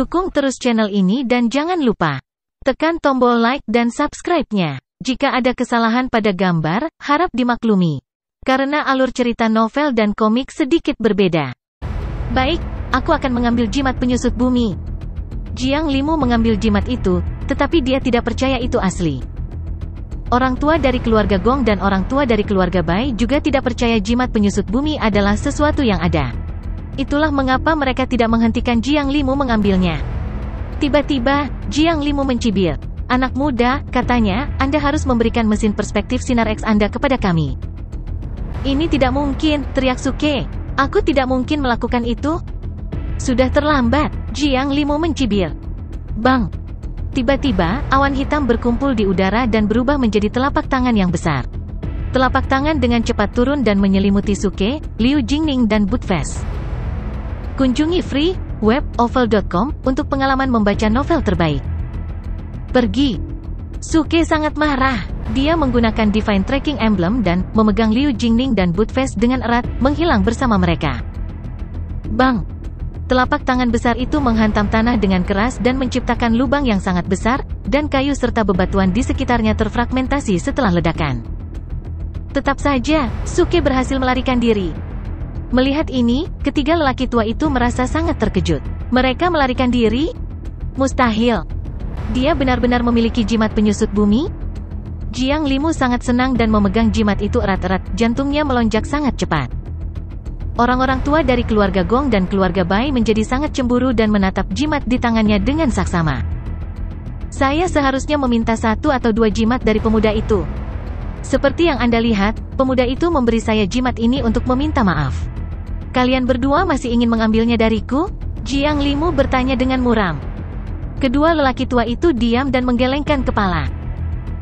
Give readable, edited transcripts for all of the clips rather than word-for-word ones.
Dukung terus channel ini dan jangan lupa tekan tombol like dan subscribe-nya. Jika ada kesalahan pada gambar, harap dimaklumi. Karena alur cerita novel dan komik sedikit berbeda. Baik, aku akan mengambil jimat penyusut bumi. Jiang Limu mengambil jimat itu, tetapi dia tidak percaya itu asli. Orang tua dari keluarga Gong dan orang tua dari keluarga Bai juga tidak percaya jimat penyusut bumi adalah sesuatu yang ada. Itulah mengapa mereka tidak menghentikan Jiang Limu mengambilnya. Tiba-tiba, Jiang Limu mencibir. Anak muda, katanya, Anda harus memberikan mesin perspektif sinar X Anda kepada kami. Ini tidak mungkin, teriak Suke. Aku tidak mungkin melakukan itu. Sudah terlambat, Jiang Limu mencibir. Bang! Tiba-tiba, awan hitam berkumpul di udara dan berubah menjadi telapak tangan yang besar. Telapak tangan dengan cepat turun dan menyelimuti Suke, Liu Jingning dan Budfest. Kunjungi freeWebOvel.com untuk pengalaman membaca novel terbaik. Pergi. Suke sangat marah. Dia menggunakan Divine Tracking Emblem dan memegang Liu Jingning dan Budfest dengan erat, menghilang bersama mereka. Bang! Telapak tangan besar itu menghantam tanah dengan keras dan menciptakan lubang yang sangat besar, dan kayu serta bebatuan di sekitarnya terfragmentasi setelah ledakan. Tetap saja, Suke berhasil melarikan diri. Melihat ini, ketiga lelaki tua itu merasa sangat terkejut. Mereka melarikan diri? Mustahil. Dia benar-benar memiliki jimat penyusut bumi? Jiang Limu sangat senang dan memegang jimat itu erat-erat, jantungnya melonjak sangat cepat. Orang-orang tua dari keluarga Gong dan keluarga Bai menjadi sangat cemburu dan menatap jimat di tangannya dengan saksama. Saya seharusnya meminta 1 atau 2 jimat dari pemuda itu. Seperti yang Anda lihat, pemuda itu memberi saya jimat ini untuk meminta maaf. Kalian berdua masih ingin mengambilnya dariku? Jiang Limu bertanya dengan muram. Kedua lelaki tua itu diam dan menggelengkan kepala.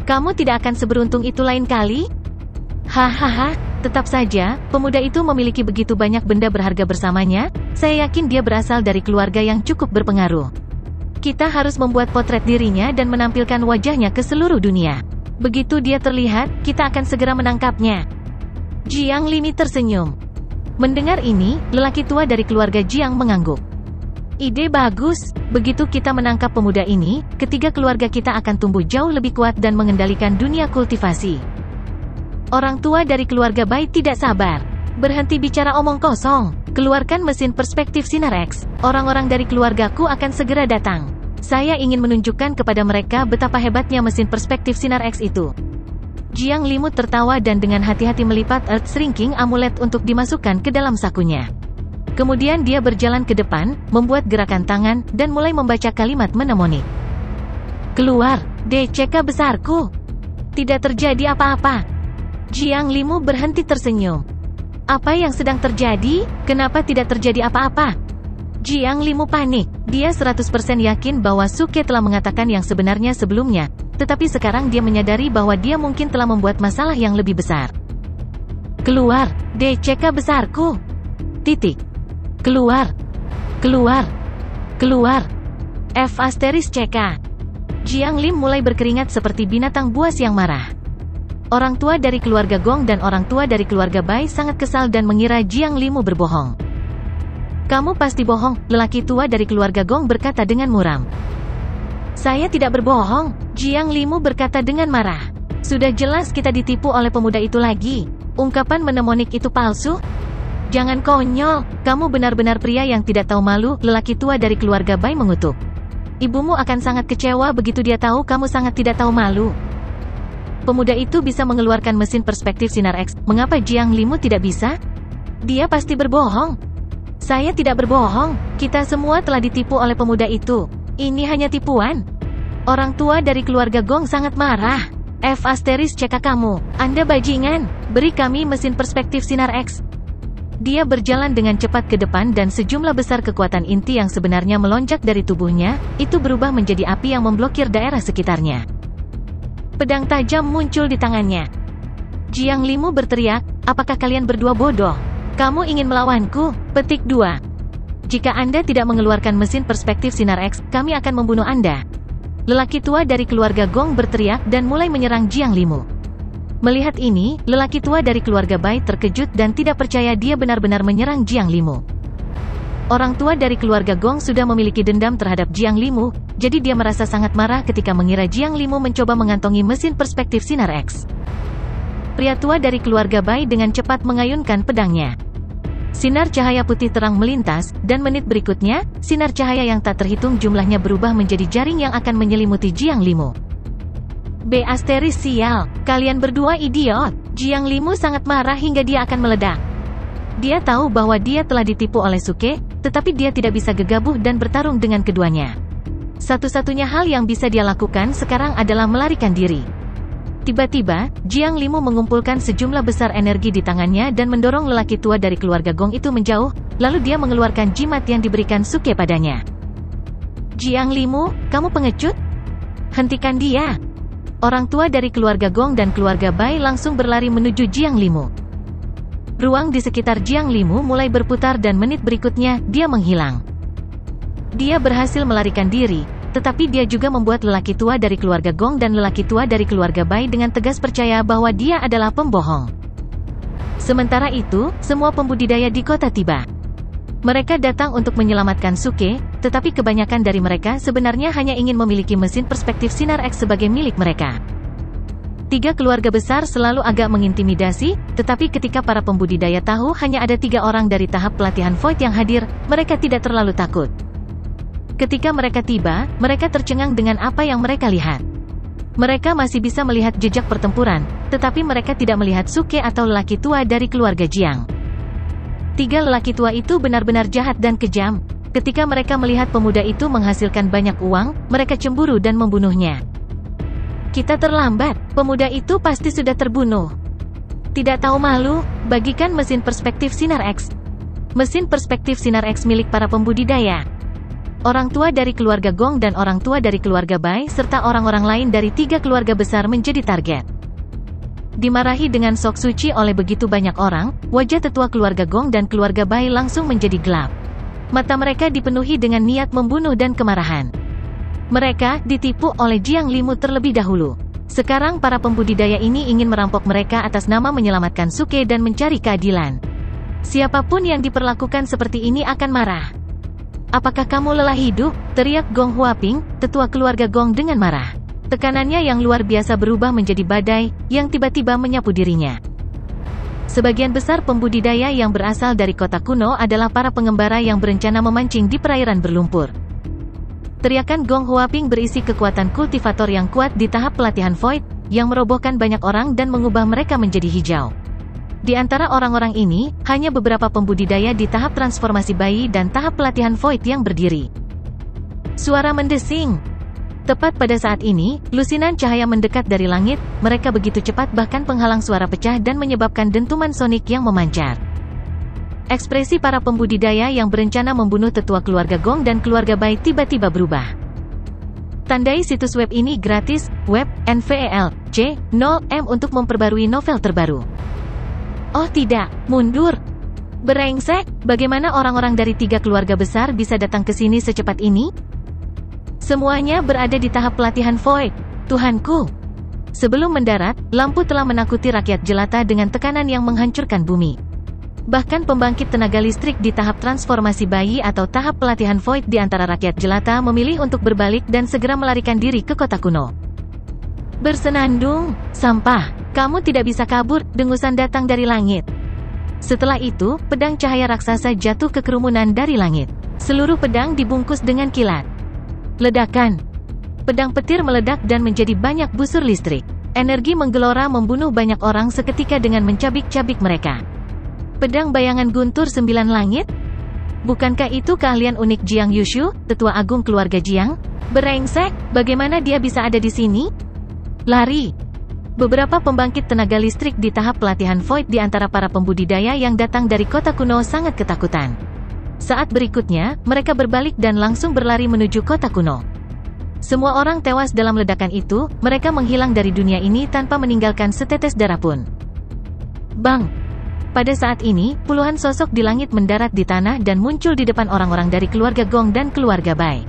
Kamu tidak akan seberuntung itu lain kali? Hahaha, tetap saja, pemuda itu memiliki begitu banyak benda berharga bersamanya, saya yakin dia berasal dari keluarga yang cukup berpengaruh. Kita harus membuat potret dirinya dan menampilkan wajahnya ke seluruh dunia. Begitu dia terlihat, kita akan segera menangkapnya. Jiang Limi tersenyum. Mendengar ini, lelaki tua dari keluarga Jiang mengangguk. Ide bagus, begitu kita menangkap pemuda ini, ketiga keluarga kita akan tumbuh jauh lebih kuat dan mengendalikan dunia kultivasi. Orang tua dari keluarga Bai tidak sabar. Berhenti bicara omong kosong, keluarkan mesin perspektif sinar X. Orang-orang dari keluargaku akan segera datang. Saya ingin menunjukkan kepada mereka betapa hebatnya mesin perspektif sinar X itu. Jiang Limu tertawa dan dengan hati-hati melipat Earth Shrinking Amulet untuk dimasukkan ke dalam sakunya. Kemudian dia berjalan ke depan, membuat gerakan tangan, dan mulai membaca kalimat mnemonik. Keluar, DCK besarku. Tidak terjadi apa-apa. Jiang Limu berhenti tersenyum. Apa yang sedang terjadi? Kenapa tidak terjadi apa-apa? Jiang Limu panik. Dia 100% yakin bahwa Suke telah mengatakan yang sebenarnya sebelumnya, tetapi sekarang dia menyadari bahwa dia mungkin telah membuat masalah yang lebih besar. Keluar, DCK besarku. Titik. Keluar. Keluar. Keluar. F***CK. Jiang Lim mulai berkeringat seperti binatang buas yang marah. Orang tua dari keluarga Gong dan orang tua dari keluarga Bai sangat kesal dan mengira Jiang Limu berbohong. Kamu pasti bohong, lelaki tua dari keluarga Gong berkata dengan muram. Saya tidak berbohong, Jiang Limu berkata dengan marah. Sudah jelas kita ditipu oleh pemuda itu lagi. Ungkapan mnemonik itu palsu? Jangan konyol, kamu benar-benar pria yang tidak tahu malu, lelaki tua dari keluarga Bai mengutuk. Ibumu akan sangat kecewa begitu dia tahu kamu sangat tidak tahu malu. Pemuda itu bisa mengeluarkan mesin perspektif sinar X, mengapa Jiang Limu tidak bisa? Dia pasti berbohong. Saya tidak berbohong, kita semua telah ditipu oleh pemuda itu. Ini hanya tipuan. Orang tua dari keluarga Gong sangat marah. F***CK kamu, Anda bajingan, beri kami mesin perspektif sinar X. Dia berjalan dengan cepat ke depan dan sejumlah besar kekuatan inti yang sebenarnya melonjak dari tubuhnya, itu berubah menjadi api yang memblokir daerah sekitarnya. Pedang tajam muncul di tangannya. Jiang Limu berteriak, apakah kalian berdua bodoh? Kamu ingin melawanku? Petik 2. Jika Anda tidak mengeluarkan mesin perspektif sinar X, kami akan membunuh Anda. Lelaki tua dari keluarga Gong berteriak dan mulai menyerang Jiang Limu. Melihat ini, lelaki tua dari keluarga Bai terkejut dan tidak percaya dia benar-benar menyerang Jiang Limu. Orang tua dari keluarga Gong sudah memiliki dendam terhadap Jiang Limu, jadi dia merasa sangat marah ketika mengira Jiang Limu mencoba mengantongi mesin perspektif sinar X. Pria tua dari keluarga Bai dengan cepat mengayunkan pedangnya. Sinar cahaya putih terang melintas, dan menit berikutnya, sinar cahaya yang tak terhitung jumlahnya berubah menjadi jaring yang akan menyelimuti Jiang Limu. B. Sial, kalian berdua idiot. Jiang Limu sangat marah hingga dia akan meledak. Dia tahu bahwa dia telah ditipu oleh Suke, tetapi dia tidak bisa gegabah dan bertarung dengan keduanya. Satu-satunya hal yang bisa dia lakukan sekarang adalah melarikan diri. Tiba-tiba, Jiang Limu mengumpulkan sejumlah besar energi di tangannya dan mendorong lelaki tua dari keluarga Gong itu menjauh, lalu dia mengeluarkan jimat yang diberikan Suke padanya. Jiang Limu, kamu pengecut? Hentikan dia! Orang tua dari keluarga Gong dan keluarga Bai langsung berlari menuju Jiang Limu. Ruang di sekitar Jiang Limu mulai berputar dan menit berikutnya, dia menghilang. Dia berhasil melarikan diri, tetapi dia juga membuat lelaki tua dari keluarga Gong dan lelaki tua dari keluarga Bai dengan tegas percaya bahwa dia adalah pembohong. Sementara itu, semua pembudidaya di kota tiba. Mereka datang untuk menyelamatkan Suke, tetapi kebanyakan dari mereka sebenarnya hanya ingin memiliki mesin perspektif sinar X sebagai milik mereka. 3 keluarga besar selalu agak mengintimidasi, tetapi ketika para pembudidaya tahu hanya ada 3 orang dari tahap pelatihan Void yang hadir, mereka tidak terlalu takut. Ketika mereka tiba, mereka tercengang dengan apa yang mereka lihat. Mereka masih bisa melihat jejak pertempuran, tetapi mereka tidak melihat Suke atau lelaki tua dari keluarga Jiang. 3 lelaki tua itu benar-benar jahat dan kejam. Ketika mereka melihat pemuda itu menghasilkan banyak uang, mereka cemburu dan membunuhnya. Kita terlambat, pemuda itu pasti sudah terbunuh. Tidak tahu malu, bagikan mesin perspektif sinar X. Mesin perspektif sinar X milik para pembudidaya. Orang tua dari keluarga Gong dan orang tua dari keluarga Bai serta orang-orang lain dari 3 keluarga besar menjadi target. Dimarahi dengan sok suci oleh begitu banyak orang, wajah tetua keluarga Gong dan keluarga Bai langsung menjadi gelap. Mata mereka dipenuhi dengan niat membunuh dan kemarahan. Mereka ditipu oleh Jiang Limu terlebih dahulu. Sekarang para pembudidaya ini ingin merampok mereka atas nama menyelamatkan Suke dan mencari keadilan. Siapapun yang diperlakukan seperti ini akan marah. Apakah kamu lelah hidup? Teriak Gong Huaping, tetua keluarga Gong dengan marah. Tekanannya yang luar biasa berubah menjadi badai, yang tiba-tiba menyapu dirinya. Sebagian besar pembudidaya yang berasal dari kota kuno adalah para pengembara yang berencana memancing di perairan berlumpur. Teriakan Gong Huaping berisi kekuatan kultivator yang kuat di tahap pelatihan Void, yang merobohkan banyak orang dan mengubah mereka menjadi hijau. Di antara orang-orang ini, hanya beberapa pembudidaya di tahap transformasi bayi dan tahap pelatihan Void yang berdiri. Suara mendesing. Tepat pada saat ini, lusinan cahaya mendekat dari langit, mereka begitu cepat bahkan penghalang suara pecah dan menyebabkan dentuman sonik yang memancar. Ekspresi para pembudidaya yang berencana membunuh tetua keluarga Gong dan keluarga Bai tiba-tiba berubah. Tandai situs web ini gratis, web, NVEL.C0M untuk memperbarui novel terbaru. Oh tidak, mundur. Berengsek, bagaimana orang-orang dari 3 keluarga besar bisa datang ke sini secepat ini? Semuanya berada di tahap pelatihan Void, Tuhanku. Sebelum mendarat, lampu telah menakuti rakyat jelata dengan tekanan yang menghancurkan bumi. Bahkan pembangkit tenaga listrik di tahap transformasi bayi atau tahap pelatihan Void di antara rakyat jelata memilih untuk berbalik dan segera melarikan diri ke kota kuno. Bersenandung, sampah, kamu tidak bisa kabur, dengusan datang dari langit. Setelah itu, pedang cahaya raksasa jatuh ke kerumunan dari langit. Seluruh pedang dibungkus dengan kilat. Ledakan. Pedang petir meledak dan menjadi banyak busur listrik. Energi menggelora membunuh banyak orang seketika dengan mencabik-cabik mereka. Pedang bayangan guntur 9 langit? Bukankah itu keahlian unik Jiang Yushu, tetua agung keluarga Jiang? Berengsek, bagaimana dia bisa ada di sini? Lari! Beberapa pembangkit tenaga listrik di tahap pelatihan Void di antara para pembudidaya yang datang dari kota kuno sangat ketakutan. Saat berikutnya, mereka berbalik dan langsung berlari menuju kota kuno. Semua orang tewas dalam ledakan itu, mereka menghilang dari dunia ini tanpa meninggalkan setetes darah pun. Bang! Pada saat ini, puluhan sosok di langit mendarat di tanah dan muncul di depan orang-orang dari keluarga Gong dan keluarga Bai.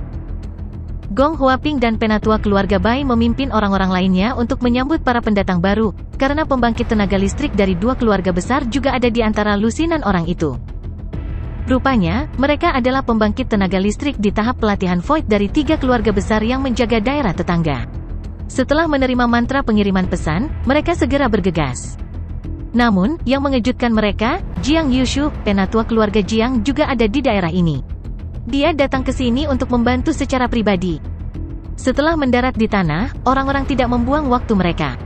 Gong Huaping dan penatua keluarga Bai memimpin orang-orang lainnya untuk menyambut para pendatang baru, karena pembangkit tenaga listrik dari 2 keluarga besar juga ada di antara lusinan orang itu. Rupanya, mereka adalah pembangkit tenaga listrik di tahap pelatihan Void dari 3 keluarga besar yang menjaga daerah tetangga. Setelah menerima mantra pengiriman pesan, mereka segera bergegas. Namun, yang mengejutkan mereka, Jiang Yushu, penatua keluarga Jiang juga ada di daerah ini. Dia datang ke sini untuk membantu secara pribadi. Setelah mendarat di tanah, orang-orang tidak membuang waktu mereka.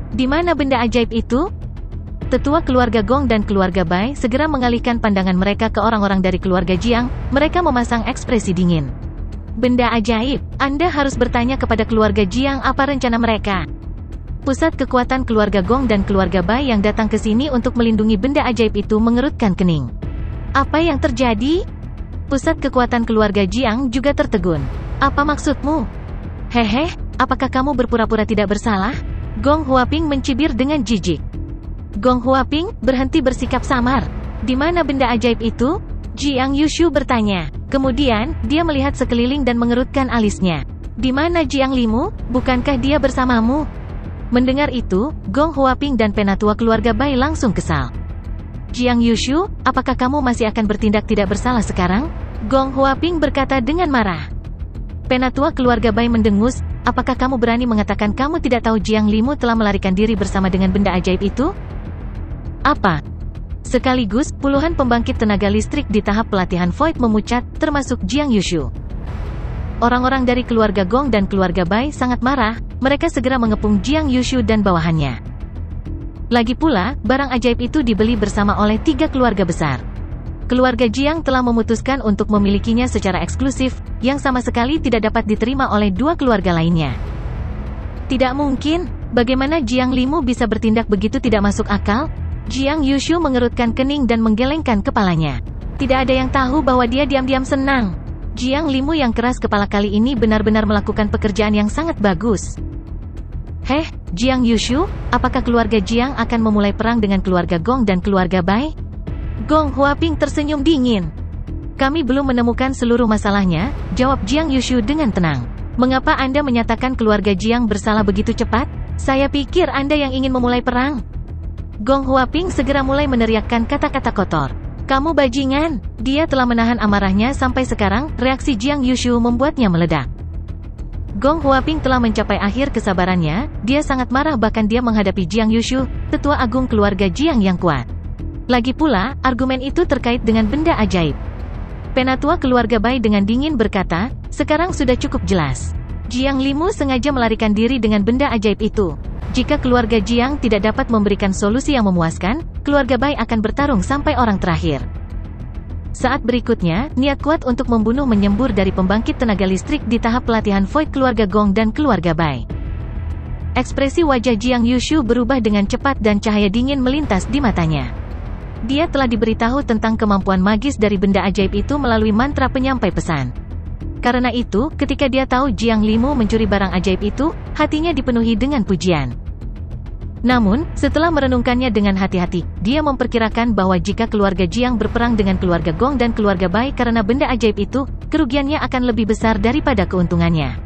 Di mana benda ajaib itu? Tetua keluarga Gong dan keluarga Bai segera mengalihkan pandangan mereka ke orang-orang dari keluarga Jiang. Mereka memasang ekspresi dingin. Benda ajaib, Anda harus bertanya kepada keluarga Jiang apa rencana mereka. Pusat kekuatan keluarga Gong dan keluarga Bai yang datang ke sini untuk melindungi benda ajaib itu mengerutkan kening. Apa yang terjadi? Pusat kekuatan keluarga Jiang juga tertegun. Apa maksudmu? Hehe, apakah kamu berpura-pura tidak bersalah? Gong Huaping mencibir dengan jijik. Gong Huaping, berhenti bersikap samar. Di mana benda ajaib itu? Jiang Yushu bertanya. Kemudian, dia melihat sekeliling dan mengerutkan alisnya. Di mana Jiang Limu? Bukankah dia bersamamu? Mendengar itu, Gong Huaping dan penatua keluarga Bai langsung kesal. Jiang Yushu, apakah kamu masih akan bertindak tidak bersalah sekarang? Gong Huaping berkata dengan marah. Penatua keluarga Bai mendengus, apakah kamu berani mengatakan kamu tidak tahu Jiang Limu telah melarikan diri bersama dengan benda ajaib itu? Apa? Sekaligus, puluhan pembangkit tenaga listrik di tahap pelatihan Void memucat, termasuk Jiang Yushu. Orang-orang dari keluarga Gong dan keluarga Bai sangat marah, mereka segera mengepung Jiang Yushu dan bawahannya. Lagi pula, barang ajaib itu dibeli bersama oleh 3 keluarga besar. Keluarga Jiang telah memutuskan untuk memilikinya secara eksklusif, yang sama sekali tidak dapat diterima oleh 2 keluarga lainnya. Tidak mungkin, bagaimana Jiang Limu bisa bertindak begitu tidak masuk akal? Jiang Yushu mengerutkan kening dan menggelengkan kepalanya. Tidak ada yang tahu bahwa dia diam-diam senang. Jiang Limu yang keras kepala kali ini benar-benar melakukan pekerjaan yang sangat bagus. Heh, Jiang Yushu, apakah keluarga Jiang akan memulai perang dengan keluarga Gong dan keluarga Bai? Gong Huaping tersenyum dingin. Kami belum menemukan seluruh masalahnya, jawab Jiang Yushu dengan tenang. Mengapa Anda menyatakan keluarga Jiang bersalah begitu cepat? Saya pikir Anda yang ingin memulai perang. Gong Huaping segera mulai meneriakkan kata-kata kotor. Kamu bajingan. Dia telah menahan amarahnya sampai sekarang, reaksi Jiang Yushu membuatnya meledak. Gong Huaping telah mencapai akhir kesabarannya, dia sangat marah bahkan dia menghadapi Jiang Yushu, tetua agung keluarga Jiang yang kuat. Lagi pula, argumen itu terkait dengan benda ajaib. Penatua keluarga Bai dengan dingin berkata, sekarang sudah cukup jelas. Jiang Limu sengaja melarikan diri dengan benda ajaib itu. Jika keluarga Jiang tidak dapat memberikan solusi yang memuaskan, keluarga Bai akan bertarung sampai orang terakhir. Saat berikutnya, niat kuat untuk membunuh menyembur dari pembangkit tenaga listrik di tahap pelatihan Void keluarga Gong dan keluarga Bai. Ekspresi wajah Jiang Yushu berubah dengan cepat dan cahaya dingin melintas di matanya. Dia telah diberitahu tentang kemampuan magis dari benda ajaib itu melalui mantra penyampai pesan. Karena itu, ketika dia tahu Jiang Limu mencuri barang ajaib itu, hatinya dipenuhi dengan pujian. Namun, setelah merenungkannya dengan hati-hati, dia memperkirakan bahwa jika keluarga Jiang berperang dengan keluarga Gong dan keluarga Bai karena benda ajaib itu, kerugiannya akan lebih besar daripada keuntungannya.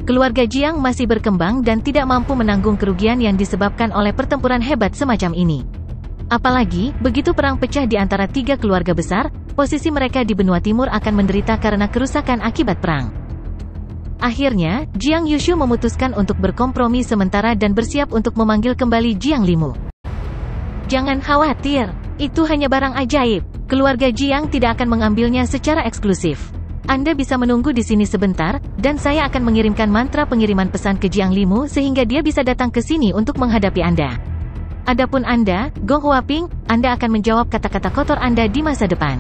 Keluarga Jiang masih berkembang dan tidak mampu menanggung kerugian yang disebabkan oleh pertempuran hebat semacam ini. Apalagi, begitu perang pecah di antara 3 keluarga besar, posisi mereka di benua timur akan menderita karena kerusakan akibat perang. Akhirnya, Jiang Yushu memutuskan untuk berkompromi sementara dan bersiap untuk memanggil kembali Jiang Limu. Jangan khawatir, itu hanya barang ajaib. Keluarga Jiang tidak akan mengambilnya secara eksklusif. Anda bisa menunggu di sini sebentar, dan saya akan mengirimkan mantra pengiriman pesan ke Jiang Limu sehingga dia bisa datang ke sini untuk menghadapi Anda. Adapun Anda, Gong Huaping, Anda akan menjawab kata-kata kotor Anda di masa depan.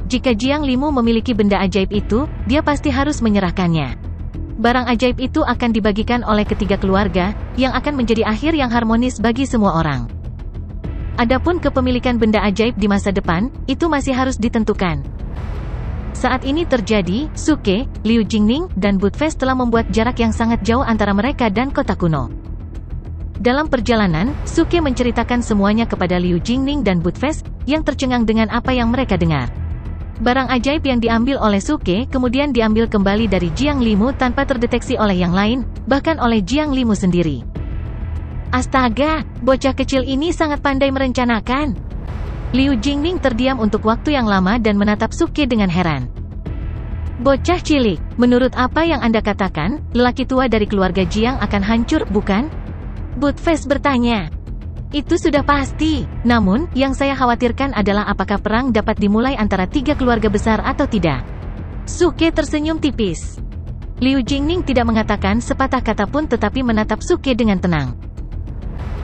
Jika Jiang Limu memiliki benda ajaib itu, dia pasti harus menyerahkannya. Barang ajaib itu akan dibagikan oleh ketiga keluarga, yang akan menjadi akhir yang harmonis bagi semua orang. Adapun kepemilikan benda ajaib di masa depan, itu masih harus ditentukan. Saat ini terjadi, Suke, Liu Jingning, dan Budfest telah membuat jarak yang sangat jauh antara mereka dan kota kuno. Dalam perjalanan, Suke menceritakan semuanya kepada Liu Jingning dan Budfest, yang tercengang dengan apa yang mereka dengar. Barang ajaib yang diambil oleh Suke kemudian diambil kembali dari Jiang Limu tanpa terdeteksi oleh yang lain, bahkan oleh Jiang Limu sendiri. Astaga, bocah kecil ini sangat pandai merencanakan. Liu Jingning terdiam untuk waktu yang lama dan menatap Suke dengan heran. Bocah cilik, menurut apa yang Anda katakan, lelaki tua dari keluarga Jiang akan hancur, bukan? Butface bertanya. Itu sudah pasti, namun, yang saya khawatirkan adalah apakah perang dapat dimulai antara 3 keluarga besar atau tidak. Suke tersenyum tipis. Liu Jingning tidak mengatakan sepatah kata pun tetapi menatap Suke dengan tenang.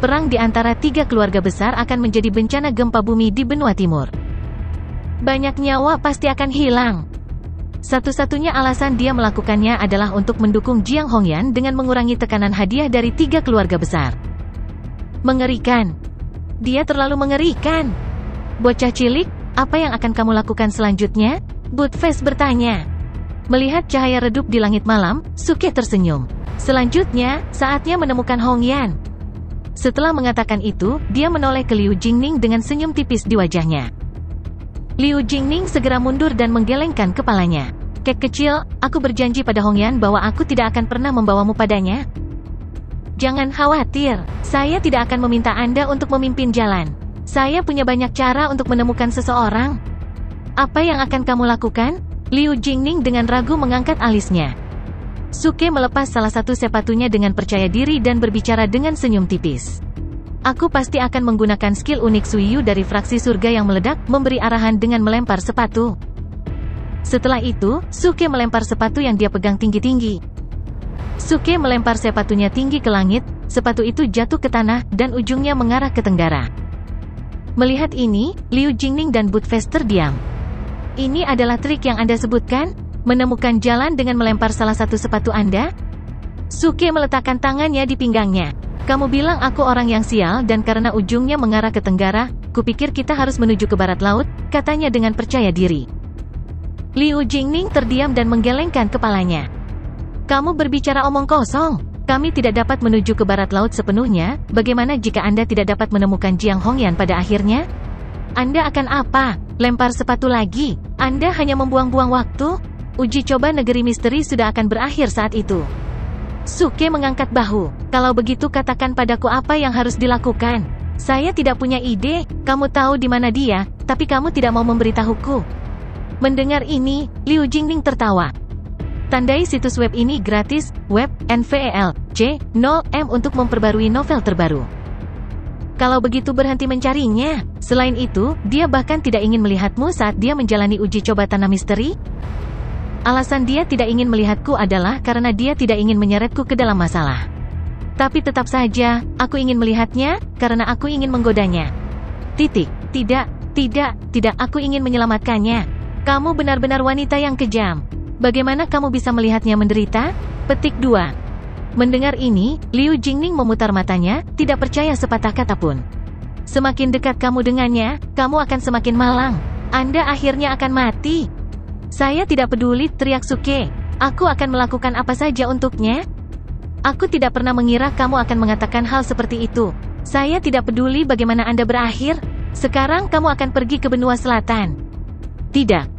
Perang di antara 3 keluarga besar akan menjadi bencana gempa bumi di benua timur. Banyak nyawa pasti akan hilang. Satu-satunya alasan dia melakukannya adalah untuk mendukung Jiang Hongyan dengan mengurangi tekanan hadiah dari 3 keluarga besar. Mengerikan. Dia terlalu mengerikan. Bocah cilik, apa yang akan kamu lakukan selanjutnya? Butface bertanya. Melihat cahaya redup di langit malam, Suke tersenyum. Selanjutnya, saatnya menemukan Hongyan. Setelah mengatakan itu, dia menoleh ke Liu Jingning dengan senyum tipis di wajahnya. Liu Jingning segera mundur dan menggelengkan kepalanya. Kek kecil, aku berjanji pada Hongyan bahwa aku tidak akan pernah membawamu padanya. Jangan khawatir, saya tidak akan meminta Anda untuk memimpin jalan. Saya punya banyak cara untuk menemukan seseorang. Apa yang akan kamu lakukan? Liu Jingning dengan ragu mengangkat alisnya. Suke melepas salah satu sepatunya dengan percaya diri dan berbicara dengan senyum tipis. Aku pasti akan menggunakan skill unik Suiyu dari fraksi surga yang meledak, memberi arahan dengan melempar sepatu. Setelah itu, Suke melempar sepatu yang dia pegang tinggi-tinggi. Suke melempar sepatunya tinggi ke langit, sepatu itu jatuh ke tanah, dan ujungnya mengarah ke tenggara. Melihat ini, Liu Jingning dan Butface terdiam. Ini adalah trik yang Anda sebutkan? Menemukan jalan dengan melempar salah satu sepatu Anda? Suke meletakkan tangannya di pinggangnya. Kamu bilang aku orang yang sial dan karena ujungnya mengarah ke tenggara, kupikir kita harus menuju ke barat laut, katanya dengan percaya diri. Liu Jingning terdiam dan menggelengkan kepalanya. Kamu berbicara omong kosong. Kami tidak dapat menuju ke barat laut sepenuhnya, bagaimana jika Anda tidak dapat menemukan Jiang Hongyan pada akhirnya? Anda akan apa? Lempar sepatu lagi? Anda hanya membuang-buang waktu? Uji coba negeri misteri sudah akan berakhir saat itu. Suke mengangkat bahu. Kalau begitu katakan padaku apa yang harus dilakukan. Saya tidak punya ide, kamu tahu di mana dia, tapi kamu tidak mau memberitahuku. Mendengar ini, Liu Jingning tertawa. Tandai situs web ini gratis, web, NVEL.C0M untuk memperbarui novel terbaru. Kalau begitu berhenti mencarinya. Selain itu, dia bahkan tidak ingin melihatmu saat dia menjalani uji coba tanah misteri. Alasan dia tidak ingin melihatku adalah karena dia tidak ingin menyeretku ke dalam masalah. Tapi tetap saja, aku ingin melihatnya, karena aku ingin menggodanya. Tidak, aku ingin menyelamatkannya. Kamu benar-benar wanita yang kejam. Bagaimana kamu bisa melihatnya menderita? Petik 2. Mendengar ini, Liu Jingning memutar matanya, tidak percaya sepatah kata pun. Semakin dekat kamu dengannya, kamu akan semakin malang. Anda akhirnya akan mati. Saya tidak peduli, teriak Suke. Aku akan melakukan apa saja untuknya. Aku tidak pernah mengira kamu akan mengatakan hal seperti itu. Saya tidak peduli bagaimana Anda berakhir. Sekarang kamu akan pergi ke benua selatan. Tidak.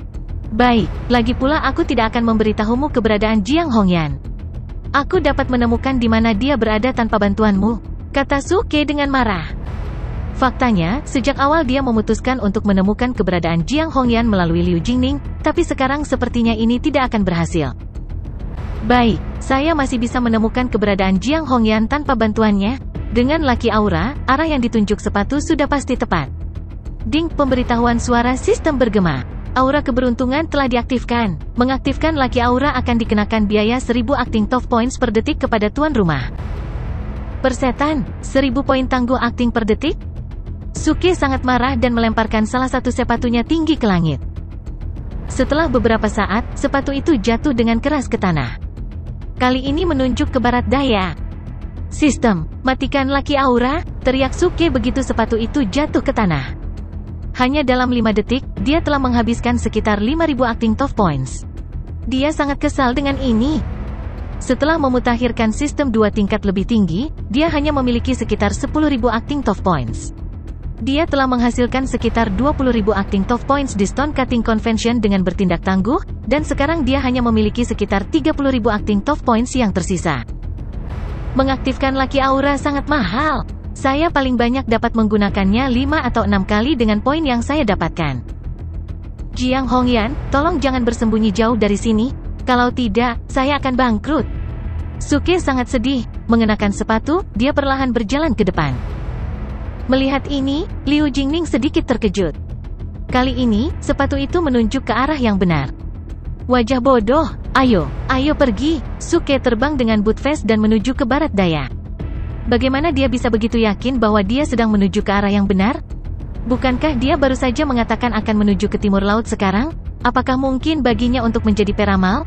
Baik, lagi pula aku tidak akan memberitahumu keberadaan Jiang Hongyan. Aku dapat menemukan di mana dia berada tanpa bantuanmu, kata Suke dengan marah. Faktanya, sejak awal dia memutuskan untuk menemukan keberadaan Jiang Hongyan melalui Liu Jingning, tapi sekarang sepertinya ini tidak akan berhasil. Baik, saya masih bisa menemukan keberadaan Jiang Hongyan tanpa bantuannya. Dengan Laki Aura, arah yang ditunjuk sepatu sudah pasti tepat. Ding, pemberitahuan suara sistem bergema. Aura keberuntungan telah diaktifkan. Mengaktifkan Laki Aura akan dikenakan biaya 1000 acting top points per detik kepada tuan rumah. Persetan, 1000 poin tangguh acting per detik? Suke sangat marah dan melemparkan salah satu sepatunya tinggi ke langit. Setelah beberapa saat, sepatu itu jatuh dengan keras ke tanah. Kali ini menunjuk ke barat daya. Sistem, matikan Laki Aura, teriak Suke begitu sepatu itu jatuh ke tanah. Hanya dalam 5 detik, dia telah menghabiskan sekitar 5000 acting top points. Dia sangat kesal dengan ini. Setelah memutakhirkan sistem 2 tingkat lebih tinggi, dia hanya memiliki sekitar 10.000 acting top points. Dia telah menghasilkan sekitar 20.000 acting top points di Stone Cutting Convention dengan bertindak tangguh, dan sekarang dia hanya memiliki sekitar 30.000 acting top points yang tersisa. Mengaktifkan Laki Aura sangat mahal. Saya paling banyak dapat menggunakannya 5 atau 6 kali dengan poin yang saya dapatkan. Jiang Hongyan, tolong jangan bersembunyi jauh dari sini, kalau tidak, saya akan bangkrut. Suke sangat sedih, mengenakan sepatu, dia perlahan berjalan ke depan. Melihat ini, Liu Jingning sedikit terkejut. Kali ini, sepatu itu menunjuk ke arah yang benar. Wajah bodoh, ayo pergi. Suke terbang dengan boot face dan menuju ke barat daya. Bagaimana dia bisa begitu yakin bahwa dia sedang menuju ke arah yang benar? Bukankah dia baru saja mengatakan akan menuju ke timur laut sekarang? Apakah mungkin baginya untuk menjadi peramal?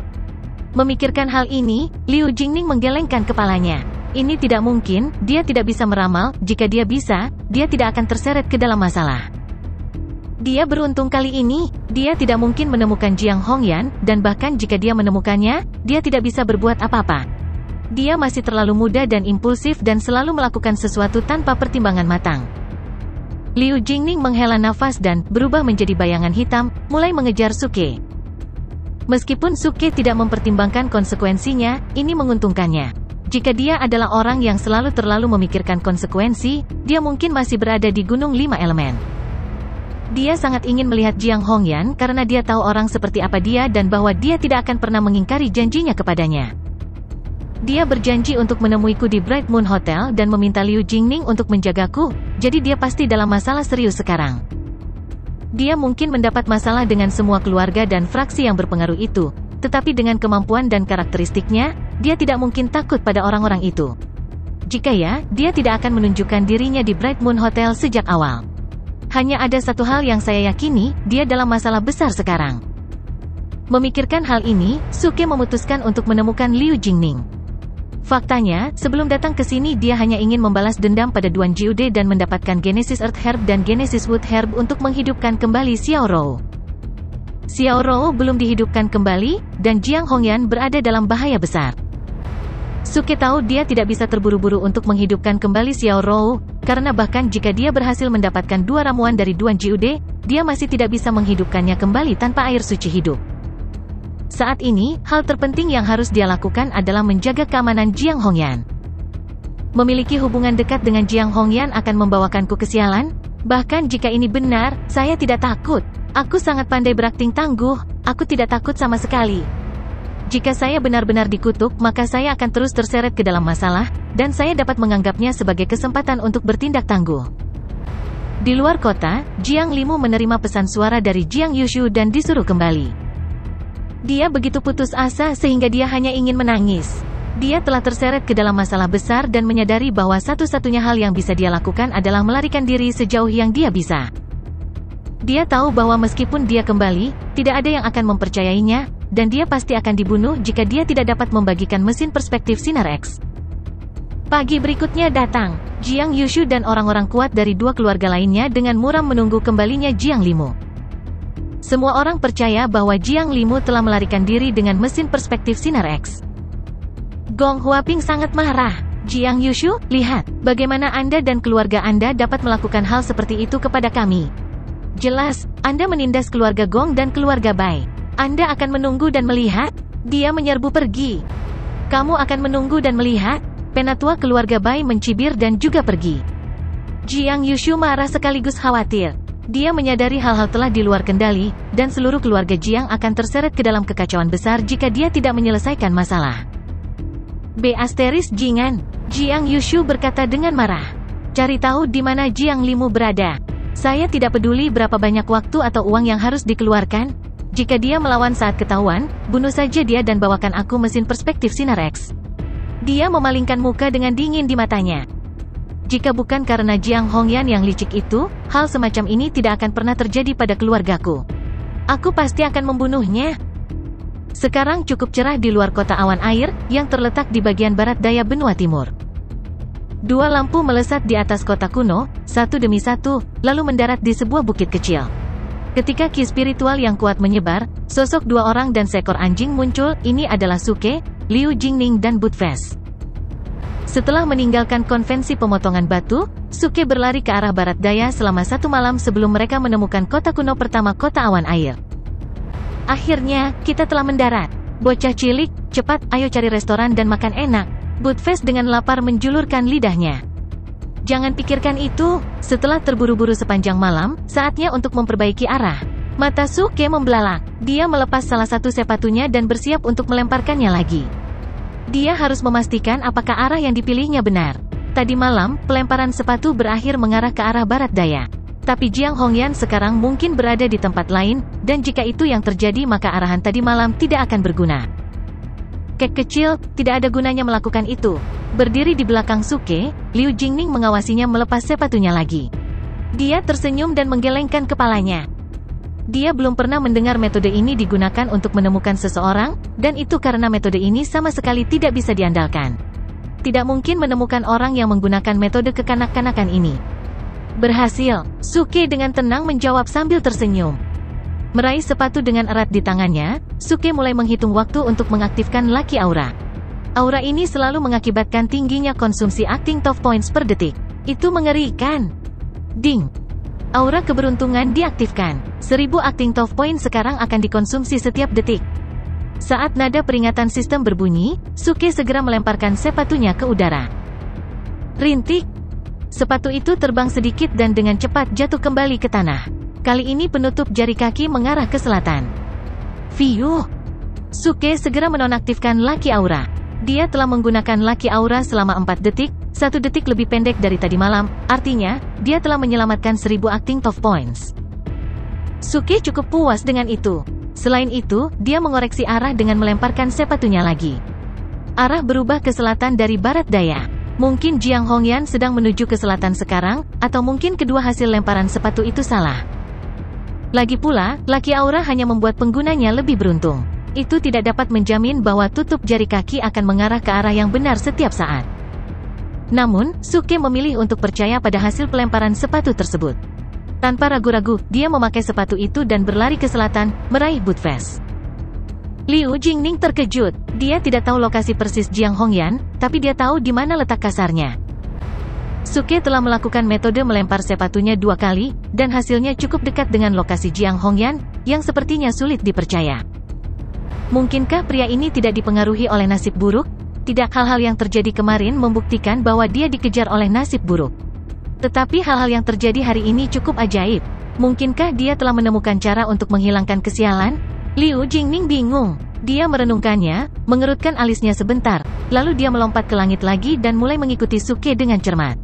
Memikirkan hal ini, Liu Jingning menggelengkan kepalanya. Ini tidak mungkin, dia tidak bisa meramal. Jika dia bisa, dia tidak akan terseret ke dalam masalah. Dia beruntung kali ini, dia tidak mungkin menemukan Jiang Hongyan, dan bahkan jika dia menemukannya, dia tidak bisa berbuat apa-apa. Dia masih terlalu muda dan impulsif dan selalu melakukan sesuatu tanpa pertimbangan matang. Liu Jingning menghela nafas dan berubah menjadi bayangan hitam, mulai mengejar Suke. Meskipun Suke tidak mempertimbangkan konsekuensinya, ini menguntungkannya. Jika dia adalah orang yang selalu terlalu memikirkan konsekuensi, dia mungkin masih berada di Gunung 5 Elemen. Dia sangat ingin melihat Jiang Hongyan karena dia tahu orang seperti apa dia dan bahwa dia tidak akan pernah mengingkari janjinya kepadanya. Dia berjanji untuk menemuiku di Bright Moon Hotel dan meminta Liu Jingning untuk menjagaku, jadi dia pasti dalam masalah serius sekarang. Dia mungkin mendapat masalah dengan semua keluarga dan fraksi yang berpengaruh itu, tetapi dengan kemampuan dan karakteristiknya, dia tidak mungkin takut pada orang-orang itu. Jika ya, dia tidak akan menunjukkan dirinya di Bright Moon Hotel sejak awal. Hanya ada satu hal yang saya yakini, dia dalam masalah besar sekarang. Memikirkan hal ini, Suke memutuskan untuk menemukan Liu Jingning. Faktanya, sebelum datang ke sini dia hanya ingin membalas dendam pada Duan Jiude dan mendapatkan Genesis Earth Herb dan Genesis Wood Herb untuk menghidupkan kembali Xiao Rou. Xiao Rou belum dihidupkan kembali, dan Jiang Hongyan berada dalam bahaya besar. Suke tahu dia tidak bisa terburu-buru untuk menghidupkan kembali Xiao Rou, karena bahkan jika dia berhasil mendapatkan 2 ramuan dari Duan Jiude, dia masih tidak bisa menghidupkannya kembali tanpa air suci hidup. Saat ini, hal terpenting yang harus dia lakukan adalah menjaga keamanan Jiang Hongyan. Memiliki hubungan dekat dengan Jiang Hongyan akan membawakanku kesialan? Bahkan jika ini benar, saya tidak takut. Aku sangat pandai berakting tangguh, aku tidak takut sama sekali. Jika saya benar-benar dikutuk, maka saya akan terus terseret ke dalam masalah, dan saya dapat menganggapnya sebagai kesempatan untuk bertindak tangguh. Di luar kota, Jiang Limu menerima pesan suara dari Jiang Yushu dan disuruh kembali. Dia begitu putus asa sehingga dia hanya ingin menangis. Dia telah terseret ke dalam masalah besar dan menyadari bahwa satu-satunya hal yang bisa dia lakukan adalah melarikan diri sejauh yang dia bisa. Dia tahu bahwa meskipun dia kembali, tidak ada yang akan mempercayainya, dan dia pasti akan dibunuh jika dia tidak dapat membagikan mesin perspektif Sinar X. Pagi berikutnya datang, Jiang Yushu dan orang-orang kuat dari 2 keluarga lainnya dengan muram menunggu kembalinya Jiang Limu. Semua orang percaya bahwa Jiang Limu telah melarikan diri dengan mesin perspektif Sinar X. Gong Huaping sangat marah. Jiang Yushu, lihat, bagaimana Anda dan keluarga Anda dapat melakukan hal seperti itu kepada kami. Jelas, Anda menindas keluarga Gong dan keluarga Bai. Anda akan menunggu dan melihat? Dia menyerbu pergi. Kamu akan menunggu dan melihat? Penatua keluarga Bai mencibir dan juga pergi. Jiang Yushu marah sekaligus khawatir. Dia menyadari hal-hal telah di luar kendali, dan seluruh keluarga Jiang akan terseret ke dalam kekacauan besar jika dia tidak menyelesaikan masalah. Jingan, Jiang Yushu berkata dengan marah. Cari tahu di mana Jiang Limu berada. Saya tidak peduli berapa banyak waktu atau uang yang harus dikeluarkan. Jika dia melawan saat ketahuan, bunuh saja dia dan bawakan aku mesin perspektif Sinar X. Dia memalingkan muka dengan dingin di matanya. Jika bukan karena Jiang Hongyan yang licik itu, hal semacam ini tidak akan pernah terjadi pada keluargaku. Aku pasti akan membunuhnya. Sekarang cukup cerah di luar kota awan air, yang terletak di bagian barat daya benua timur. 2 lampu melesat di atas kota kuno, satu demi satu, lalu mendarat di sebuah bukit kecil. Ketika ki spiritual yang kuat menyebar, sosok 2 orang dan seekor anjing muncul. Ini adalah Suke, Liu Jingning dan Budfest. Setelah meninggalkan konvensi pemotongan batu, Suke berlari ke arah barat daya selama 1 malam sebelum mereka menemukan kota kuno pertama kota awan air. Akhirnya, kita telah mendarat. Bocah cilik, cepat, ayo cari restoran dan makan enak. Budfest dengan lapar menjulurkan lidahnya. Jangan pikirkan itu. Setelah terburu-buru sepanjang malam, saatnya untuk memperbaiki arah. Mata Suke membelalak. Dia melepas salah satu sepatunya dan bersiap untuk melemparkannya lagi. Dia harus memastikan apakah arah yang dipilihnya benar. Tadi malam, pelemparan sepatu berakhir mengarah ke arah barat daya. Tapi Jiang Hongyan sekarang mungkin berada di tempat lain, dan jika itu yang terjadi maka arahan tadi malam tidak akan berguna. Kek kecil, tidak ada gunanya melakukan itu. Berdiri di belakang Suke, Liu Jingning mengawasinya melepas sepatunya lagi. Dia tersenyum dan menggelengkan kepalanya. Dia belum pernah mendengar metode ini digunakan untuk menemukan seseorang, dan itu karena metode ini sama sekali tidak bisa diandalkan. Tidak mungkin menemukan orang yang menggunakan metode kekanak-kanakan ini. Berhasil, Suke dengan tenang menjawab sambil tersenyum. Meraih sepatu dengan erat di tangannya, Suke mulai menghitung waktu untuk mengaktifkan Lucky Aura. Aura ini selalu mengakibatkan tingginya konsumsi acting Top Points per detik. Itu mengerikan. Ding! Aura keberuntungan diaktifkan. 1000 acting Top Points sekarang akan dikonsumsi setiap detik. Saat nada peringatan sistem berbunyi, Suke segera melemparkan sepatunya ke udara. Rintik! Sepatu itu terbang sedikit dan dengan cepat jatuh kembali ke tanah. Kali ini penutup jari kaki mengarah ke selatan. Fiuh! Suke segera menonaktifkan Lucky Aura. Dia telah menggunakan Lucky Aura selama 4 detik, 1 detik lebih pendek dari tadi malam, artinya, dia telah menyelamatkan 1000 acting Top Points. Suke cukup puas dengan itu. Selain itu, dia mengoreksi arah dengan melemparkan sepatunya lagi. Arah berubah ke selatan dari barat daya. Mungkin Jiang Hongyan sedang menuju ke selatan sekarang, atau mungkin kedua hasil lemparan sepatu itu salah. Lagi pula, Lucky Aura hanya membuat penggunanya lebih beruntung. Itu tidak dapat menjamin bahwa tutup jari kaki akan mengarah ke arah yang benar setiap saat. Namun, Suke memilih untuk percaya pada hasil pelemparan sepatu tersebut. Tanpa ragu-ragu, dia memakai sepatu itu dan berlari ke selatan, meraih Budfest. Liu Jingning terkejut. Dia tidak tahu lokasi persis Jiang Hongyan, tapi dia tahu di mana letak kasarnya. Suke telah melakukan metode melempar sepatunya 2 kali, dan hasilnya cukup dekat dengan lokasi Jiang Hongyan, yang sepertinya sulit dipercaya. Mungkinkah pria ini tidak dipengaruhi oleh nasib buruk? Tidak, hal-hal yang terjadi kemarin membuktikan bahwa dia dikejar oleh nasib buruk. Tetapi hal-hal yang terjadi hari ini cukup ajaib. Mungkinkah dia telah menemukan cara untuk menghilangkan kesialan? Liu Jingning bingung. Dia merenungkannya, mengerutkan alisnya sebentar, lalu dia melompat ke langit lagi dan mulai mengikuti Suke dengan cermat.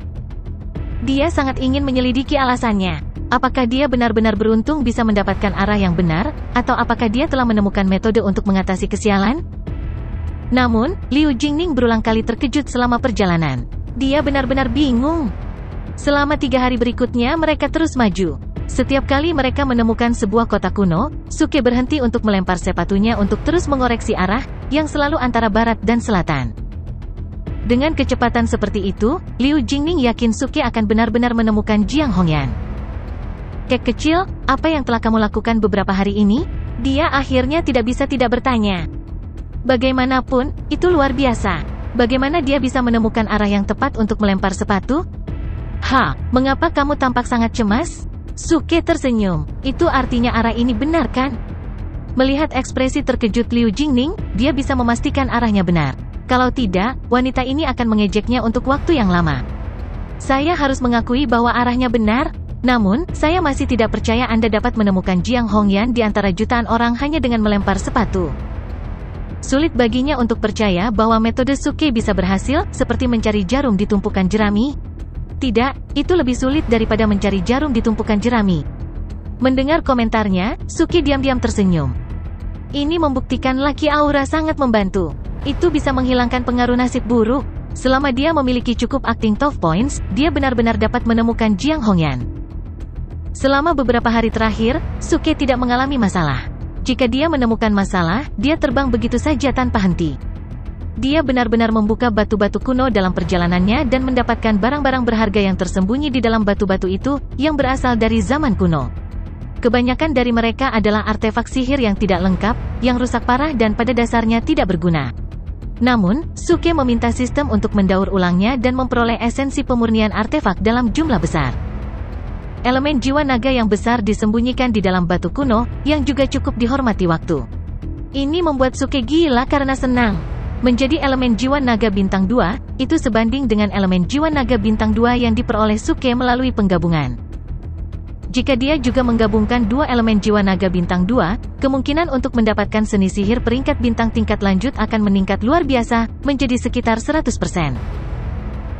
Dia sangat ingin menyelidiki alasannya. Apakah dia benar-benar beruntung bisa mendapatkan arah yang benar, atau apakah dia telah menemukan metode untuk mengatasi kesialan? Namun, Liu Jingning berulang kali terkejut selama perjalanan. Dia benar-benar bingung. Selama 3 hari berikutnya mereka terus maju. Setiap kali mereka menemukan sebuah kota kuno, Suke berhenti untuk melempar sepatunya untuk terus mengoreksi arah, yang selalu antara barat dan selatan. Dengan kecepatan seperti itu, Liu Jingning yakin Suke akan benar-benar menemukan Jiang Hongyan. Kek kecil, apa yang telah kamu lakukan beberapa hari ini? Dia akhirnya tidak bisa tidak bertanya. Bagaimanapun, itu luar biasa. Bagaimana dia bisa menemukan arah yang tepat untuk melempar sepatu? Mengapa kamu tampak sangat cemas? Suke tersenyum. Itu artinya arah ini benar kan? Melihat ekspresi terkejut Liu Jingning, dia bisa memastikan arahnya benar. Kalau tidak, wanita ini akan mengejeknya untuk waktu yang lama. Saya harus mengakui bahwa arahnya benar. Namun, saya masih tidak percaya Anda dapat menemukan Jiang Hongyan di antara jutaan orang hanya dengan melempar sepatu. Sulit baginya untuk percaya bahwa metode Suke bisa berhasil, seperti mencari jarum di tumpukan jerami. Tidak, itu lebih sulit daripada mencari jarum di tumpukan jerami. Mendengar komentarnya, Suke diam-diam tersenyum. Ini membuktikan Lucky Aura sangat membantu. Itu bisa menghilangkan pengaruh nasib buruk. Selama dia memiliki cukup acting Top Points, dia benar-benar dapat menemukan Jiang Hongyan. Selama beberapa hari terakhir, Suke tidak mengalami masalah. Jika dia menemukan masalah, dia terbang begitu saja tanpa henti. Dia benar-benar membuka batu-batu kuno dalam perjalanannya dan mendapatkan barang-barang berharga yang tersembunyi di dalam batu-batu itu, yang berasal dari zaman kuno. Kebanyakan dari mereka adalah artefak sihir yang tidak lengkap, yang rusak parah dan pada dasarnya tidak berguna. Namun, Suke meminta sistem untuk mendaur ulangnya dan memperoleh esensi pemurnian artefak dalam jumlah besar. Elemen jiwa naga yang besar disembunyikan di dalam batu kuno, yang juga cukup dihormati waktu. Ini membuat Suke gila karena senang. Menjadi elemen jiwa naga bintang 2, itu sebanding dengan elemen jiwa naga bintang 2 yang diperoleh Suke melalui penggabungan. Jika dia juga menggabungkan dua elemen jiwa naga bintang 2, kemungkinan untuk mendapatkan seni sihir peringkat bintang tingkat lanjut akan meningkat luar biasa, menjadi sekitar 100%.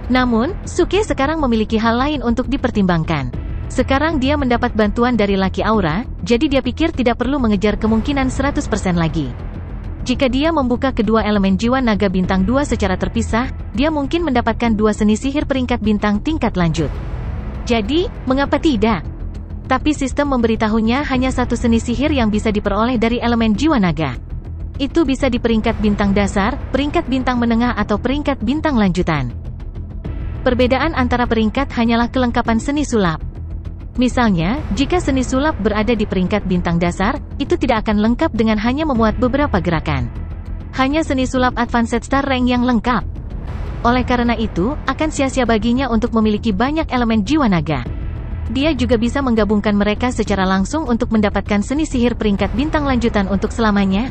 Namun, Suke sekarang memiliki hal lain untuk dipertimbangkan. Sekarang dia mendapat bantuan dari Lucky Aura, jadi dia pikir tidak perlu mengejar kemungkinan 100% lagi. Jika dia membuka kedua elemen jiwa naga bintang 2 secara terpisah, dia mungkin mendapatkan dua seni sihir peringkat bintang tingkat lanjut. Jadi, mengapa tidak? Tapi sistem memberitahunya hanya satu seni sihir yang bisa diperoleh dari elemen jiwa naga. Itu bisa di peringkat bintang dasar, peringkat bintang menengah atau peringkat bintang lanjutan. Perbedaan antara peringkat hanyalah kelengkapan seni sulap. Misalnya, jika seni sulap berada di peringkat bintang dasar, itu tidak akan lengkap dengan hanya memuat beberapa gerakan. Hanya seni sulap Advanced Star Rank yang lengkap. Oleh karena itu, akan sia-sia baginya untuk memiliki banyak elemen jiwa naga. Dia juga bisa menggabungkan mereka secara langsung untuk mendapatkan seni sihir peringkat bintang lanjutan untuk selamanya.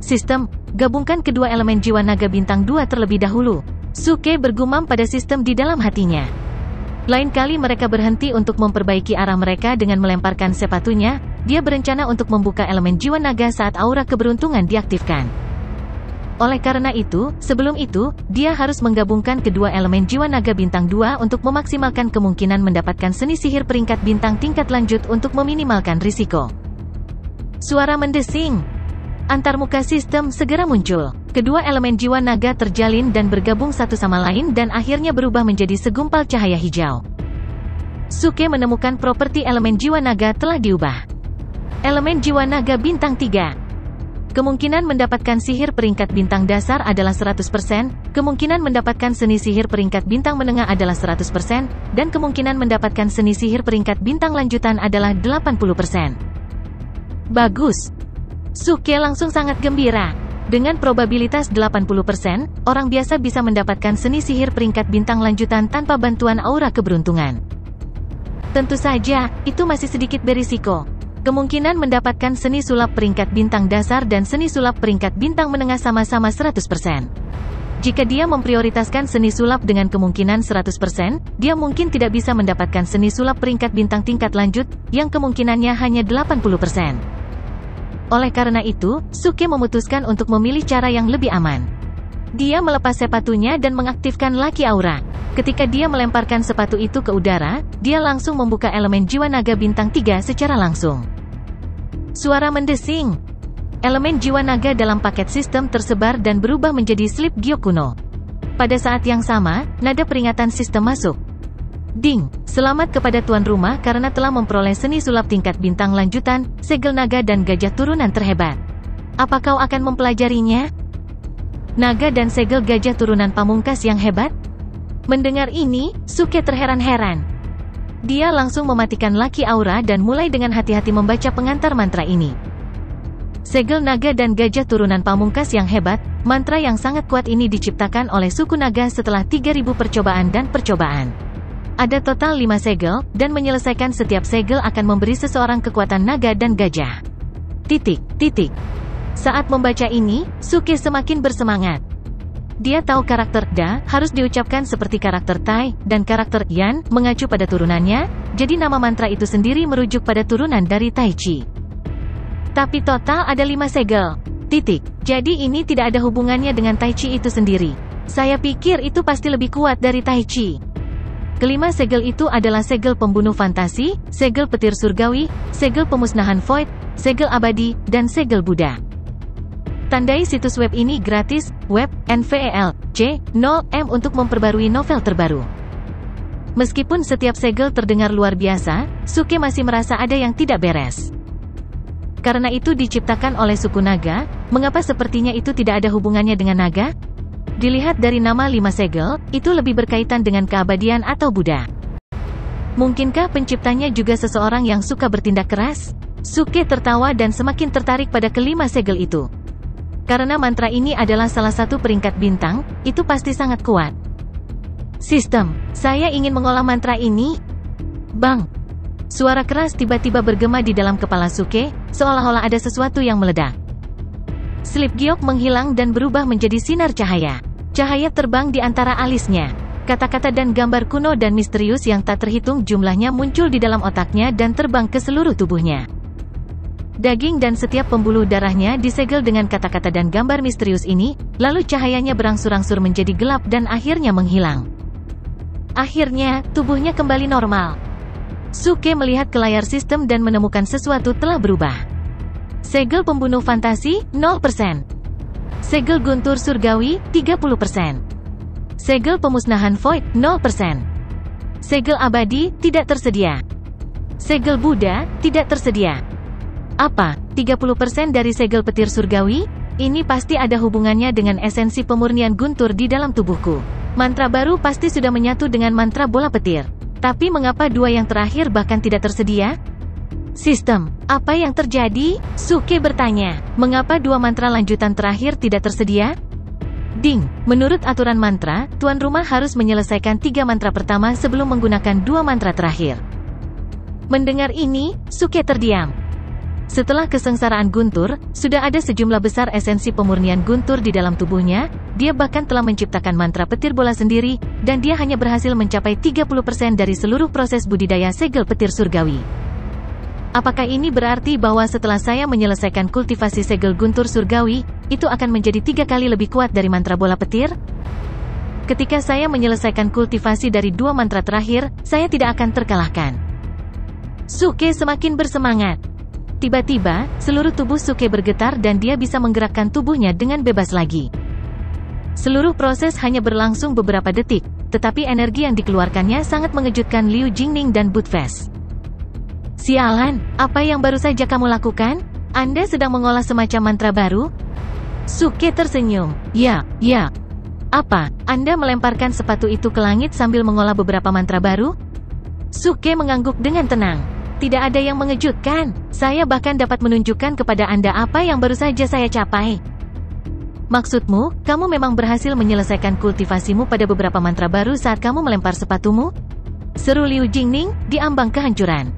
Sistem, gabungkan kedua elemen jiwa naga bintang 2 terlebih dahulu. Suke bergumam pada sistem di dalam hatinya. Lain kali mereka berhenti untuk memperbaiki arah mereka dengan melemparkan sepatunya, dia berencana untuk membuka elemen jiwa naga saat aura keberuntungan diaktifkan. Oleh karena itu, sebelum itu, dia harus menggabungkan kedua elemen jiwa naga bintang 2 untuk memaksimalkan kemungkinan mendapatkan seni sihir peringkat bintang tingkat lanjut untuk meminimalkan risiko. Suara mendesing. Antarmuka sistem segera muncul. Kedua elemen jiwa naga terjalin dan bergabung satu sama lain dan akhirnya berubah menjadi segumpal cahaya hijau. Suke menemukan properti elemen jiwa naga telah diubah. Elemen jiwa naga bintang 3. Kemungkinan mendapatkan sihir peringkat bintang dasar adalah 100%, kemungkinan mendapatkan seni sihir peringkat bintang menengah adalah 100%, dan kemungkinan mendapatkan seni sihir peringkat bintang lanjutan adalah 80%. Bagus. Suke langsung sangat gembira. Dengan probabilitas 80%, orang biasa bisa mendapatkan seni sihir peringkat bintang lanjutan tanpa bantuan aura keberuntungan. Tentu saja, itu masih sedikit berisiko. Kemungkinan mendapatkan seni sulap peringkat bintang dasar dan seni sulap peringkat bintang menengah sama-sama 100%. Jika dia memprioritaskan seni sulap dengan kemungkinan 100%, dia mungkin tidak bisa mendapatkan seni sulap peringkat bintang tingkat lanjut, yang kemungkinannya hanya 80%. Oleh karena itu, Suke memutuskan untuk memilih cara yang lebih aman. Dia melepas sepatunya dan mengaktifkan Lucky Aura. Ketika dia melemparkan sepatu itu ke udara, dia langsung membuka elemen jiwa naga bintang 3 secara langsung. Suara mendesing. Elemen jiwa naga dalam paket sistem tersebar dan berubah menjadi slip giok kuno. Pada saat yang sama, nada peringatan sistem masuk. Ding, selamat kepada tuan rumah karena telah memperoleh seni sulap tingkat bintang lanjutan, segel naga dan gajah turunan terhebat. Apa kau akan mempelajarinya? Naga dan segel gajah turunan pamungkas yang hebat? Mendengar ini, Suke terheran-heran. Dia langsung mematikan Lucky Aura dan mulai dengan hati-hati membaca pengantar mantra ini. Segel naga dan gajah turunan pamungkas yang hebat, mantra yang sangat kuat ini diciptakan oleh suku naga setelah 3000 percobaan dan percobaan. Ada total 5 segel, dan menyelesaikan setiap segel akan memberi seseorang kekuatan naga dan gajah. Saat membaca ini, Suke semakin bersemangat. Dia tahu karakter Da harus diucapkan seperti karakter Tai, dan karakter Yan mengacu pada turunannya, jadi nama mantra itu sendiri merujuk pada turunan dari Tai Chi. Tapi total ada 5 segel. Jadi ini tidak ada hubungannya dengan Tai Chi itu sendiri. Saya pikir itu pasti lebih kuat dari Tai Chi. Kelima segel itu adalah segel pembunuh fantasi, segel petir surgawi, segel pemusnahan void, segel abadi, dan segel Buddha. Tandai situs web ini gratis, web, NVEL.C0M untuk memperbarui novel terbaru. Meskipun setiap segel terdengar luar biasa, Suke masih merasa ada yang tidak beres. Karena itu diciptakan oleh suku naga, mengapa sepertinya itu tidak ada hubungannya dengan naga? Dilihat dari nama 5 segel, itu lebih berkaitan dengan keabadian atau Buddha. Mungkinkah penciptanya juga seseorang yang suka bertindak keras? Suke tertawa dan semakin tertarik pada kelima segel itu. Karena mantra ini adalah salah satu peringkat bintang, itu pasti sangat kuat. Sistem, saya ingin mengolah mantra ini. Bang! Suara keras tiba-tiba bergema di dalam kepala Suke, seolah-olah ada sesuatu yang meledak. Slip giok menghilang dan berubah menjadi sinar cahaya. Cahaya terbang di antara alisnya. Kata-kata dan gambar kuno dan misterius yang tak terhitung jumlahnya muncul di dalam otaknya dan terbang ke seluruh tubuhnya. Daging dan setiap pembuluh darahnya disegel dengan kata-kata dan gambar misterius ini, lalu cahayanya berangsur-angsur menjadi gelap dan akhirnya menghilang. Akhirnya, tubuhnya kembali normal. Suke melihat ke layar sistem dan menemukan sesuatu telah berubah. Segel pembunuh fantasi, 0%. Segel guntur surgawi, 30%. Segel pemusnahan void, 0%. Segel abadi, tidak tersedia. Segel Buddha, tidak tersedia. Apa, 30% dari segel petir surgawi? Ini pasti ada hubungannya dengan esensi pemurnian guntur di dalam tubuhku. Mantra baru pasti sudah menyatu dengan mantra bola petir. Tapi mengapa dua yang terakhir bahkan tidak tersedia? Sistem, apa yang terjadi? Suke bertanya. Mengapa dua mantra lanjutan terakhir tidak tersedia? Ding, menurut aturan mantra, tuan rumah harus menyelesaikan 3 mantra pertama sebelum menggunakan 2 mantra terakhir. Mendengar ini, Suke terdiam. Setelah kesengsaraan guntur, sudah ada sejumlah besar esensi pemurnian guntur di dalam tubuhnya, dia bahkan telah menciptakan mantra petir bola sendiri, dan dia hanya berhasil mencapai 30% dari seluruh proses budidaya segel petir surgawi. Apakah ini berarti bahwa setelah saya menyelesaikan kultivasi segel guntur surgawi, itu akan menjadi 3 kali lebih kuat dari mantra bola petir? Ketika saya menyelesaikan kultivasi dari 2 mantra terakhir, saya tidak akan terkalahkan. Suke semakin bersemangat. Tiba-tiba, seluruh tubuh Suke bergetar dan dia bisa menggerakkan tubuhnya dengan bebas lagi. Seluruh proses hanya berlangsung beberapa detik, tetapi energi yang dikeluarkannya sangat mengejutkan Liu Jingning dan Budfest. Sialan, apa yang baru saja kamu lakukan? Anda sedang mengolah semacam mantra baru? Suke tersenyum. Ya. Apa, Anda melemparkan sepatu itu ke langit sambil mengolah beberapa mantra baru? Suke mengangguk dengan tenang. Tidak ada yang mengejutkan. Saya bahkan dapat menunjukkan kepada Anda apa yang baru saja saya capai. Maksudmu, kamu memang berhasil menyelesaikan kultivasimu pada beberapa mantra baru saat kamu melempar sepatumu? Seru Liu Jingning, di ambang kehancuran.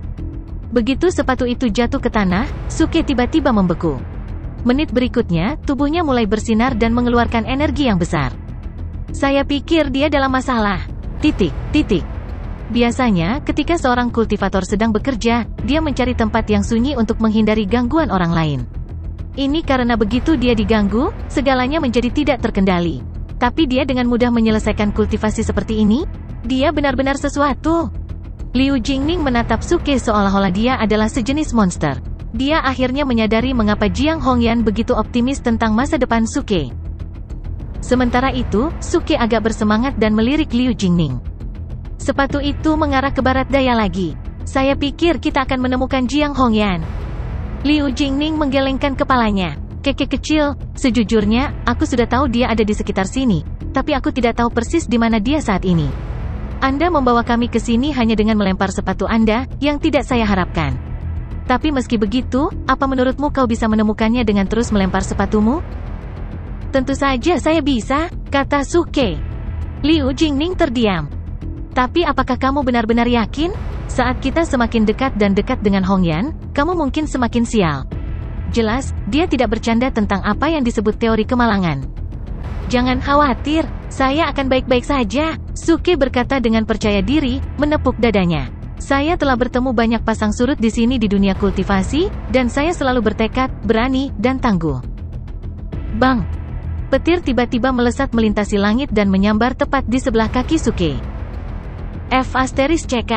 Begitu sepatu itu jatuh ke tanah, Suke tiba-tiba membeku. Menit berikutnya, tubuhnya mulai bersinar dan mengeluarkan energi yang besar. Saya pikir dia dalam masalah. Biasanya, ketika seorang kultivator sedang bekerja, dia mencari tempat yang sunyi untuk menghindari gangguan orang lain. Ini karena begitu dia diganggu, segalanya menjadi tidak terkendali. Tapi dia dengan mudah menyelesaikan kultivasi seperti ini? Dia benar-benar sesuatu. Liu Jingning menatap Suke seolah-olah dia adalah sejenis monster. Dia akhirnya menyadari mengapa Jiang Hongyan begitu optimis tentang masa depan Suke. Sementara itu, Suke agak bersemangat dan melirik Liu Jingning. Sepatu itu mengarah ke barat daya lagi. Saya pikir kita akan menemukan Jiang Hongyan. Liu Jingning menggelengkan kepalanya. Keke kecil, sejujurnya, aku sudah tahu dia ada di sekitar sini, tapi aku tidak tahu persis di mana dia saat ini. Anda membawa kami ke sini hanya dengan melempar sepatu Anda, yang tidak saya harapkan. Tapi meski begitu, apa menurutmu kau bisa menemukannya dengan terus melempar sepatumu? Tentu saja saya bisa, kata Suke. Liu Jingning terdiam. Tapi apakah kamu benar-benar yakin? Saat kita semakin dekat dan dekat dengan Hongyan, kamu mungkin semakin sial. Jelas, dia tidak bercanda tentang apa yang disebut teori kemalangan. Jangan khawatir, saya akan baik-baik saja, Suke berkata dengan percaya diri, menepuk dadanya. Saya telah bertemu banyak pasang surut di sini di dunia kultivasi, dan saya selalu bertekad, berani, dan tangguh. Bang! Petir tiba-tiba melesat melintasi langit dan menyambar tepat di sebelah kaki Suke. F***CK